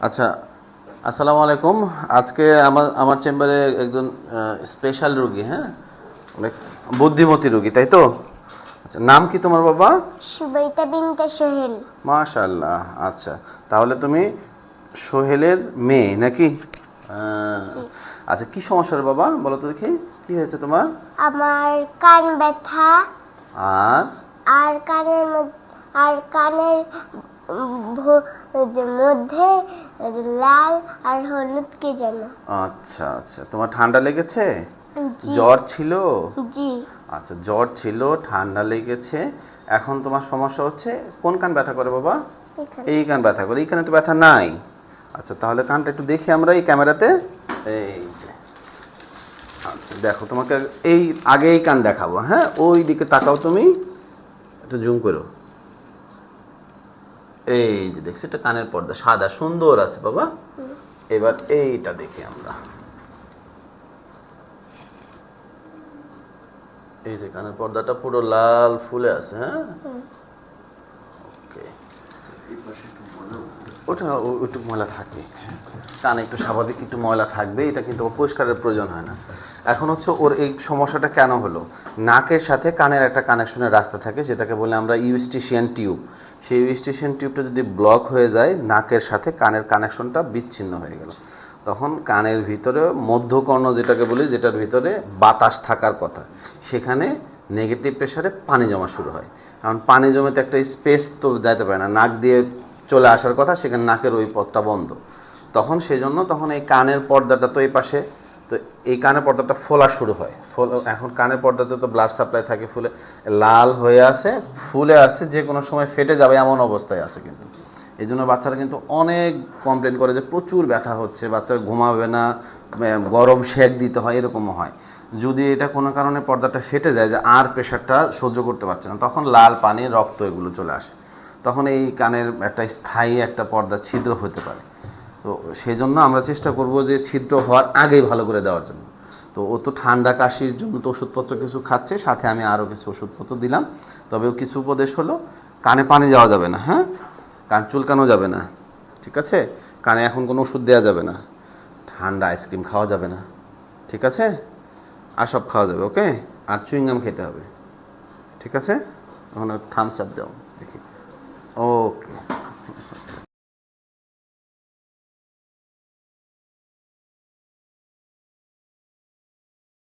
আচ্ছা, আসসালামু আলাইকুম। আজকে আমার চেম্বারে একজন স্পেশাল রোগী, হ্যাঁ, অনেক বুদ্ধিমতী রোগী, তাই তো? আচ্ছা, নাম কি তোমার বাবা? সুবাইতা বিনতে সোহেল। মাশাআল্লাহ। আচ্ছা, তাহলে তুমি সোহেলের মেয়ে নাকি? জি। আচ্ছা, কি সমস্যা রে বাবা, বলো তো দেখি, কি হয়েছে তোমার? আমার কান ব্যথা আর আর কানের মধ্যে লাল আর হলুদ কি যেন। আচ্ছা আচ্ছা, তোমার ঠান্ডা লেগেছে? জি। জ্বর ছিল? জি। আচ্ছা, জ্বর ছিল, ঠান্ডা লেগেছে। এখন তোমার সমস্যা হচ্ছে কোন কান ব্যথা করে বাবা? এখানে। এই কান ব্যথা করে, এই কানে তো ব্যথা নাই। আচ্ছা, তাহলে কানটা একটু দেখি আমরা এই ক্যামেরাতে। এই যে, আচ্ছা দেখো, তোমাকে এই আগে এই কান দেখাবো, হ্যাঁ, ওই দিকে তাকাও, তুমি একটু জুম করো। এই যে দেখছো, এটা কানের পর্দা, সাদা সুন্দর আছে বাবা। এবার এইটা দেখি আমরা, এই যে কানের পর্দাটা পুরো লাল ফুলে আছে, হ্যাঁ। ওকে, ওটা একটু ময়লা থাকে, কানে একটু স্বাভাবিক একটু ময়লা থাকবে, এটা কিন্তু পরিষ্কারের প্রয়োজন হয় না। এখন হচ্ছে ওর এই সমস্যাটা কেন হলো, নাকের সাথে কানের একটা কানেকশনের রাস্তা থাকে, যেটাকে বলে আমরা ইউস্টিশিয়ান টিউব। সেই ইউস্টিশিয়ান টিউবটা যদি ব্লক হয়ে যায়, নাকের সাথে কানের কানেকশনটা বিচ্ছিন্ন হয়ে গেল, তখন কানের ভিতরে মধ্যকর্ণ যেটাকে বলি, যেটার ভিতরে বাতাস থাকার কথা, সেখানে নেগেটিভ প্রেসারে পানি জমা শুরু হয়। কারণ পানি জমে তো একটা স্পেস তো যাইতে পারে না, নাক দিয়ে চলে আসার কথা, সেখানে নাকের ওই পথটা বন্ধ। তখন সেই জন্য তখন এই কানের পর্দাটা তো এই পাশে, তো এই কানের পর্দাটা ফোলা শুরু হয়। এখন কানের পর্দাতে তো ব্লাড সাপ্লাই থাকে, ফুলে লাল হয়ে আছে, ফুলে আছে, যে কোনো সময় ফেটে যাবে এমন অবস্থায় আছে। কিন্তু এই জন্য বাচ্চারা কিন্তু অনেক কমপ্লেন করে যে প্রচুর ব্যথা হচ্ছে, বাচ্চা ঘুমাবে না, গরম সেক দিতে হয়, এরকমও হয়। যদি এটা কোনো কারণে পর্দাটা ফেটে যায়, যে আর প্রেশারটা সহ্য করতে পারছে না, তখন লাল পানি, রক্ত এগুলো চলে আসে, তখন এই কানের একটা স্থায়ী একটা পর্দা ছিদ্র হতে পারে। তো সেই জন্য আমরা চেষ্টা করব যে ছিদ্র হওয়ার আগেই ভালো করে দেওয়ার জন্য। তো ও তো ঠান্ডা কাশির জন্য তো ওষুধপত্র কিছু খাচ্ছে, সাথে আমি আরও কিছু ওষুধপত্র দিলাম। তবে কিছু উপদেশ হলো, কানে পানি যাওয়া যাবে না, হ্যাঁ, কান চুলকানো যাবে না, ঠিক আছে, কানে এখন কোনো ওষুধ দেওয়া যাবে না, ঠান্ডা আইসক্রিম খাওয়া যাবে না, ঠিক আছে, আর সব খাওয়া যাবে, ওকে, আর চুইংগাম খেতে হবে, ঠিক আছে। এখন থামস আপ দাও দেখি, ওকে।